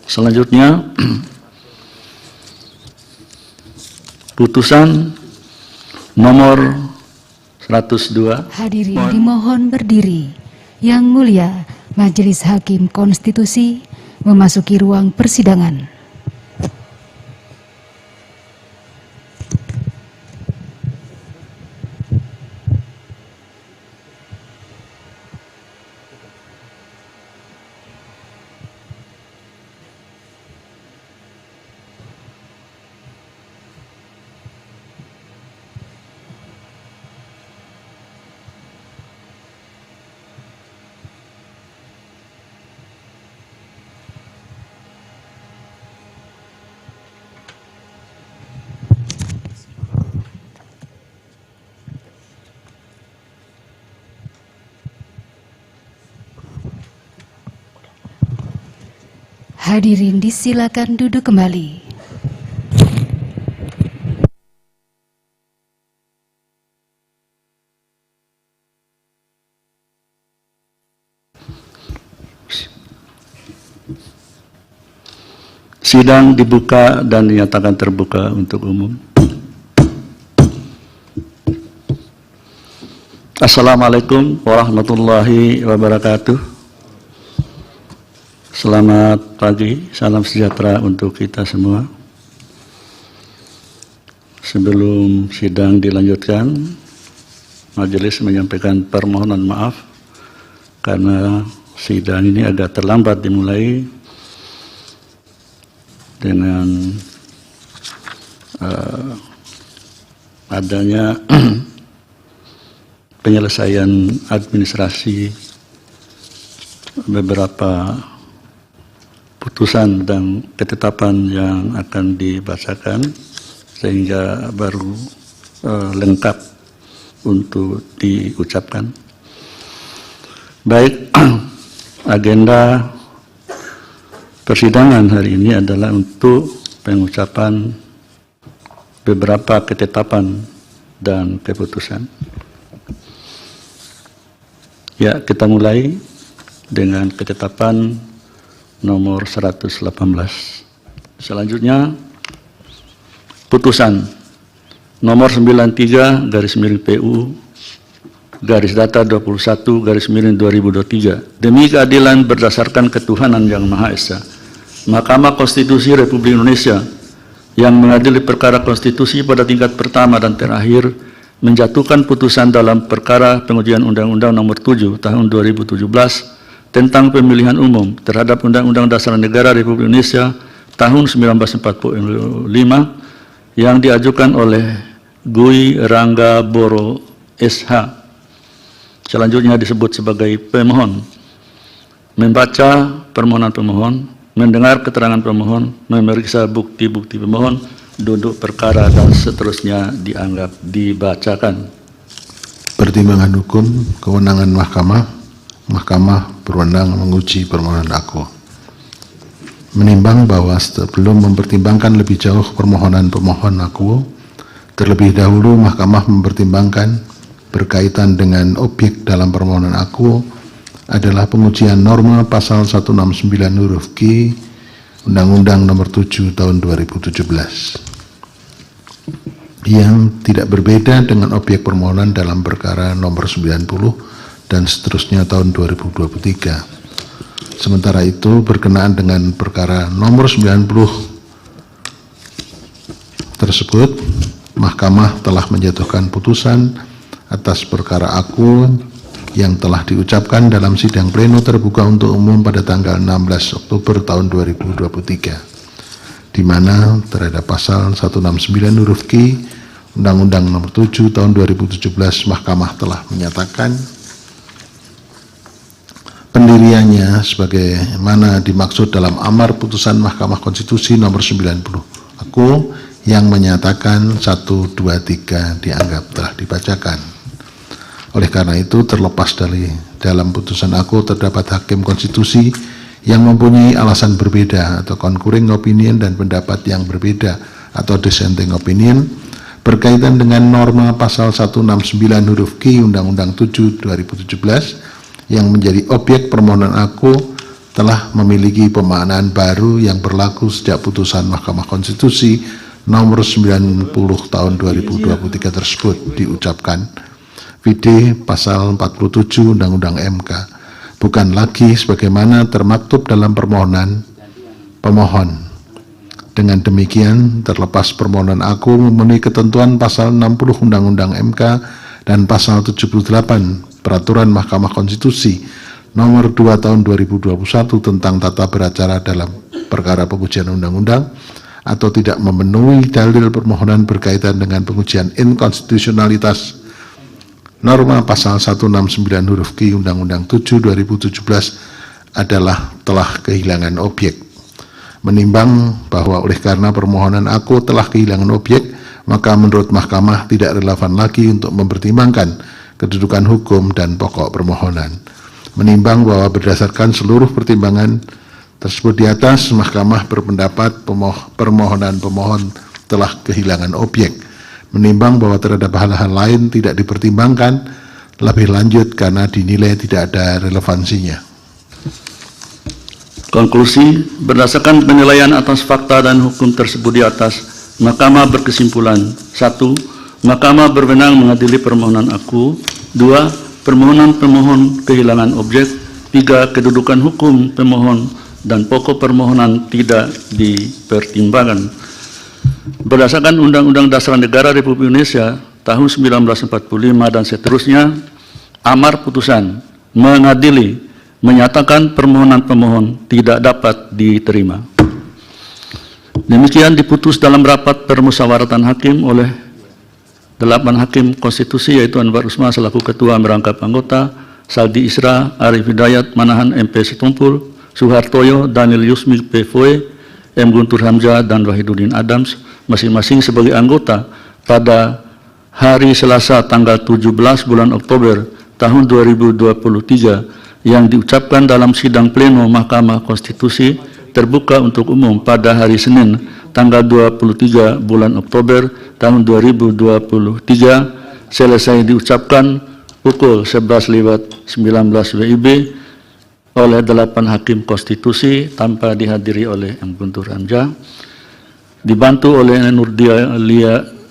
Selanjutnya, putusan nomor 102. Hadirin dimohon berdiri. Yang mulia, Majelis Hakim Konstitusi memasuki ruang persidangan. Hadirin disilakan duduk kembali. Sidang dibuka dan dinyatakan terbuka untuk umum. Assalamualaikum warahmatullahi wabarakatuh. Selamat pagi, salam sejahtera untuk kita semua. Sebelum sidang dilanjutkan, majelis menyampaikan permohonan maaf karena sidang ini agak terlambat dimulai dengan adanya penyelesaian administrasi beberapa putusan dan ketetapan yang akan dibacakan sehingga baru lengkap untuk diucapkan. Baik, agenda persidangan hari ini adalah untuk pengucapan beberapa ketetapan dan keputusan. Ya, kita mulai dengan ketetapan nomor 118. Selanjutnya, putusan nomor 93/PU garis data 21/2023 demi keadilan berdasarkan ketuhanan yang Maha Esa. Mahkamah Konstitusi Republik Indonesia yang mengadili perkara konstitusi pada tingkat pertama dan terakhir menjatuhkan putusan dalam perkara pengujian Undang-Undang Nomor 7 Tahun 2017 tentang pemilihan umum terhadap Undang-Undang Dasar Negara Republik Indonesia tahun 1945 yang diajukan oleh Gui Rangga Boro SH. Selanjutnya disebut sebagai pemohon. Membaca permohonan pemohon, mendengar keterangan pemohon, memeriksa bukti-bukti pemohon, duduk perkara dan seterusnya dianggap dibacakan. Pertimbangan hukum, kewenangan mahkamah. Mahkamah berwenang menguji permohonan aku. Menimbang bahwa sebelum mempertimbangkan lebih jauh permohonan pemohon aku, terlebih dahulu mahkamah mempertimbangkan berkaitan dengan objek dalam permohonan aku adalah pengujian norma pasal 169 huruf Q Undang-Undang Nomor 7 Tahun 2017 yang tidak berbeda dengan objek permohonan dalam perkara nomor 90 dan seterusnya tahun 2023. Sementara itu, berkenaan dengan perkara nomor 90 tersebut, Mahkamah telah menjatuhkan putusan atas perkara aku yang telah diucapkan dalam sidang pleno terbuka untuk umum pada tanggal 16 Oktober tahun 2023, di mana terhadap pasal 169 huruf Q Undang-Undang Nomor 7 Tahun 2017 Mahkamah telah menyatakan pendiriannya sebagaimana dimaksud dalam amar putusan Mahkamah Konstitusi nomor 90 aku yang menyatakan 1, 2, 3 dianggap telah dibacakan. Oleh karena itu, terlepas dari dalam putusan aku terdapat hakim konstitusi yang mempunyai alasan berbeda atau concurring opinion dan pendapat yang berbeda atau dissenting opinion berkaitan dengan norma pasal 169 huruf Q Undang-Undang 7 2017 yang menjadi objek permohonan aku telah memiliki pemaknaan baru yang berlaku sejak putusan Mahkamah Konstitusi nomor 90 tahun 2023 tersebut diucapkan. Vide pasal 47 Undang-Undang MK, bukan lagi sebagaimana termaktub dalam permohonan pemohon. Dengan demikian, terlepas permohonan aku memenuhi ketentuan pasal 60 Undang-Undang MK dan pasal 78 Peraturan Mahkamah Konstitusi nomor 2 tahun 2021 tentang tata beracara dalam perkara pengujian undang-undang, atau tidak memenuhi dalil permohonan berkaitan dengan pengujian inkonstitusionalitas norma pasal 169 huruf Q Undang-Undang 7 2017 adalah telah kehilangan objek. Menimbang bahwa oleh karena permohonan aku telah kehilangan objek, maka menurut Mahkamah tidak relevan lagi untuk mempertimbangkan kedudukan hukum dan pokok permohonan. Menimbang bahwa berdasarkan seluruh pertimbangan tersebut di atas, Mahkamah berpendapat permohonan pemohon telah kehilangan objek. Menimbang bahwa terhadap hal-hal lain tidak dipertimbangkan lebih lanjut karena dinilai tidak ada relevansinya. Konklusi, berdasarkan penilaian atas fakta dan hukum tersebut di atas, Mahkamah berkesimpulan: 1. Mahkamah berwenang mengadili permohonan aku. 2. Permohonan pemohon kehilangan objek. 3. Kedudukan hukum pemohon dan pokok permohonan tidak dipertimbangkan. Berdasarkan Undang-Undang Dasar Negara Republik Indonesia tahun 1945 dan seterusnya, amar putusan mengadili menyatakan permohonan pemohon tidak dapat diterima. Demikian diputus dalam rapat permusyawaratan hakim oleh 8 hakim konstitusi, yaitu Anwar Usman selaku ketua merangkap anggota, Saldi Isra, Arif Hidayat, Manahan MP Setompul, Suhartoyo, Daniel Yusmi PVOE, M. Guntur Hamzah, dan Wahidudin Adams, masing-masing sebagai anggota pada hari Selasa tanggal 17 bulan Oktober tahun 2023 yang diucapkan dalam sidang pleno Mahkamah Konstitusi terbuka untuk umum pada hari Senin tanggal 23 bulan Oktober tahun 2023 selesai diucapkan pukul 11.19 WIB oleh 8 hakim konstitusi tanpa dihadiri oleh M. Guntur Hamzah, dibantu oleh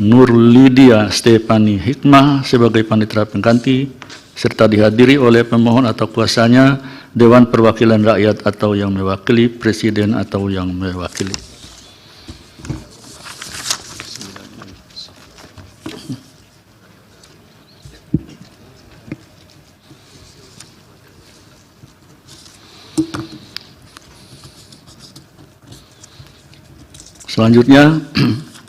Nurlidia Stefani Hikmah sebagai panitera pengganti, serta dihadiri oleh pemohon atau kuasanya, Dewan Perwakilan Rakyat atau yang mewakili, Presiden atau yang mewakili. Selanjutnya,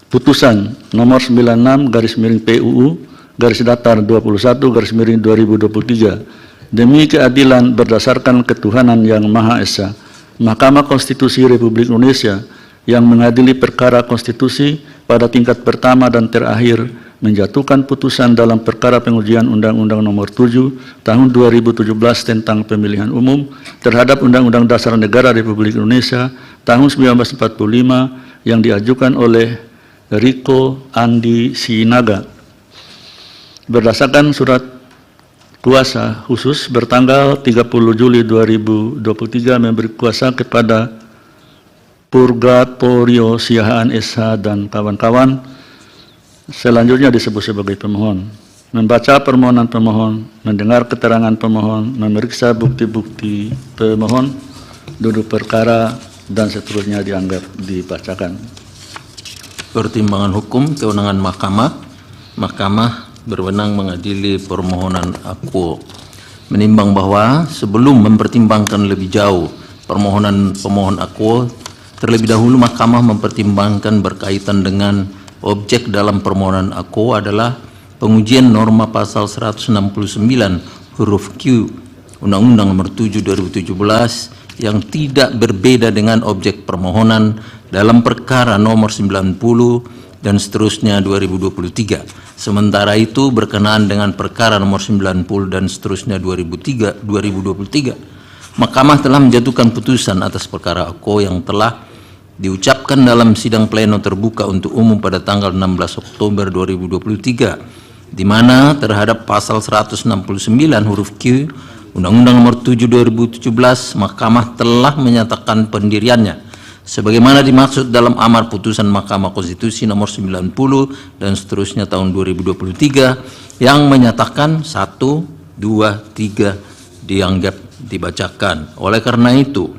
putusan nomor 96/PUU garis datar 21/2023 demi keadilan berdasarkan ketuhanan yang Maha Esa, Mahkamah Konstitusi Republik Indonesia yang mengadili perkara konstitusi pada tingkat pertama dan terakhir menjatuhkan putusan dalam perkara pengujian Undang-Undang Nomor 7 Tahun 2017 tentang Pemilihan Umum terhadap Undang-Undang Dasar Negara Republik Indonesia tahun 1945 yang diajukan oleh Riko Andi Sinaga. Berdasarkan surat kuasa khusus bertanggal 30 Juli 2023 memberi kuasa kepada Purgatorio Siahaan SH dan kawan-kawan, selanjutnya disebut sebagai pemohon, membaca permohonan pemohon, mendengar keterangan pemohon, memeriksa bukti-bukti pemohon, duduk perkara, dan seterusnya dianggap dibacakan. Pertimbangan hukum kewenangan Mahkamah berwenang mengadili permohonan aku. Menimbang bahwa sebelum mempertimbangkan lebih jauh permohonan pemohon aku, terlebih dahulu Mahkamah mempertimbangkan berkaitan dengan objek dalam permohonan aku adalah pengujian norma pasal 169 huruf Q Undang-Undang Nomor 7 2017 yang tidak berbeda dengan objek permohonan dalam perkara nomor 90 dan seterusnya 2023. Sementara itu berkenaan dengan perkara nomor 90 dan seterusnya 2023, Mahkamah telah menjatuhkan putusan atas perkara aku yang telah diucapkan dalam sidang pleno terbuka untuk umum pada tanggal 16 Oktober 2023, di mana terhadap pasal 169 huruf Q Undang-Undang Nomor 7 2017, Mahkamah telah menyatakan pendiriannya sebagaimana dimaksud dalam amar putusan Mahkamah Konstitusi nomor 90 dan seterusnya tahun 2023 yang menyatakan 1, 2, 3 dianggap dibacakan. Oleh karena itu,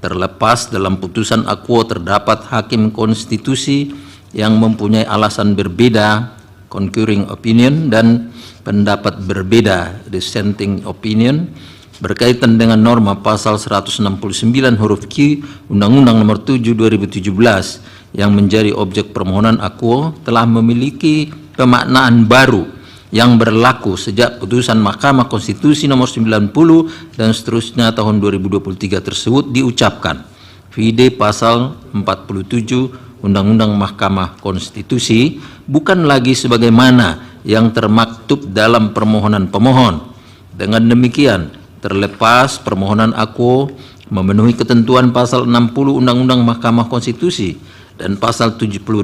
terlepas dalam putusan akuo terdapat hakim konstitusi yang mempunyai alasan berbeda, concurring opinion, dan pendapat berbeda, dissenting opinion, berkaitan dengan norma pasal 169 huruf Q Undang-Undang Nomor 7 2017 yang menjadi objek permohonan akuo telah memiliki pemaknaan baru yang berlaku sejak putusan Mahkamah Konstitusi nomor 90 dan seterusnya tahun 2023 tersebut diucapkan. Vide pasal 47 Undang-Undang Mahkamah Konstitusi bukan lagi sebagaimana yang termaktub dalam permohonan pemohon. Dengan demikian, terlepas permohonan akuo memenuhi ketentuan pasal 60 Undang-Undang Mahkamah Konstitusi dan pasal 78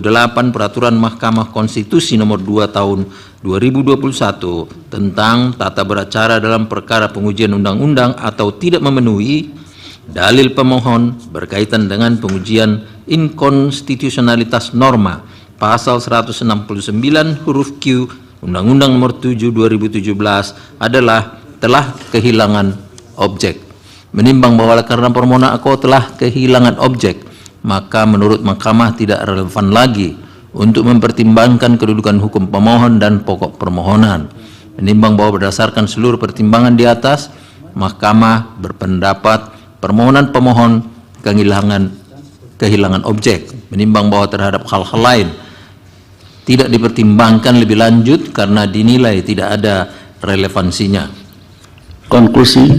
Peraturan Mahkamah Konstitusi nomor 2 tahun 2021 tentang tata beracara dalam perkara pengujian undang-undang atau tidak memenuhi dalil pemohon berkaitan dengan pengujian inkonstitusionalitas norma pasal 169 huruf Q Undang-Undang Nomor 7 2017 adalah telah kehilangan objek. Menimbang bahwa karena permohonan akuo telah kehilangan objek, maka menurut Mahkamah tidak relevan lagi untuk mempertimbangkan kedudukan hukum pemohon dan pokok permohonan. Menimbang bahwa berdasarkan seluruh pertimbangan di atas, Mahkamah berpendapat permohonan pemohon kehilangan objek. Menimbang bahwa terhadap hal-hal lain tidak dipertimbangkan lebih lanjut karena dinilai tidak ada relevansinya. Konklusi,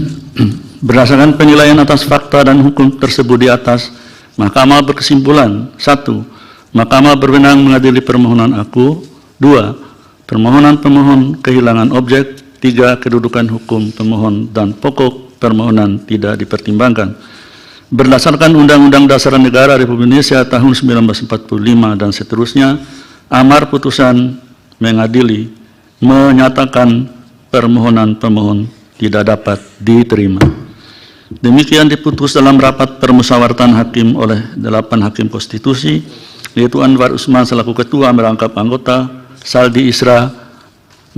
berdasarkan penilaian atas fakta dan hukum tersebut di atas, Mahkamah berkesimpulan: 1. Mahkamah berwenang mengadili permohonan akuo. 2. Permohonan pemohon kehilangan objek. 3. Kedudukan hukum pemohon dan pokok permohonan tidak dipertimbangkan. Berdasarkan Undang-Undang Dasar Negara Republik Indonesia tahun 1945 dan seterusnya, amar putusan mengadili menyatakan permohonan pemohon tidak dapat diterima. Demikian diputus dalam rapat permusyawaratan hakim oleh 8 hakim konstitusi, yaitu Anwar Usman selaku ketua merangkap anggota, Saldi Isra,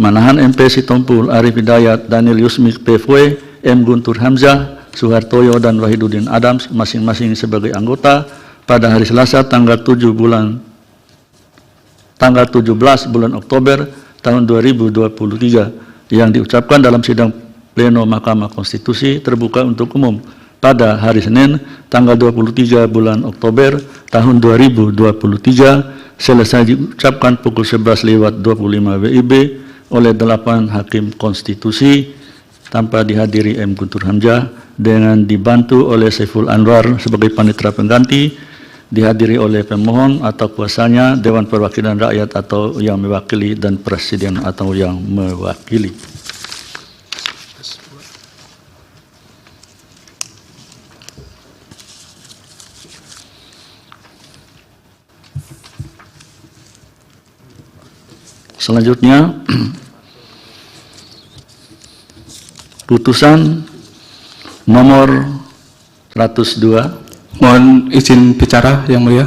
Manahan MP Sitompul, Arif Hidayat, Daniel Yusmik PFW, M. Guntur Hamzah, Suhartoyo, dan Wahidudin Adams masing-masing sebagai anggota pada hari Selasa tanggal 17 bulan Oktober tahun 2023 yang diucapkan dalam sidang pleno Mahkamah Konstitusi terbuka untuk umum pada hari Senin tanggal 23 bulan Oktober tahun 2023 selesai diucapkan pukul 11:25 WIB oleh 8 hakim konstitusi tanpa dihadiri M. Guntur Hamzah dengan dibantu oleh Saiful Anwar sebagai panitera pengganti, dihadiri oleh pemohon atau kuasanya, Dewan Perwakilan Rakyat atau yang mewakili, dan Presiden atau yang mewakili. Selanjutnya, putusan nomor 102. Mohon izin bicara, Yang Mulia.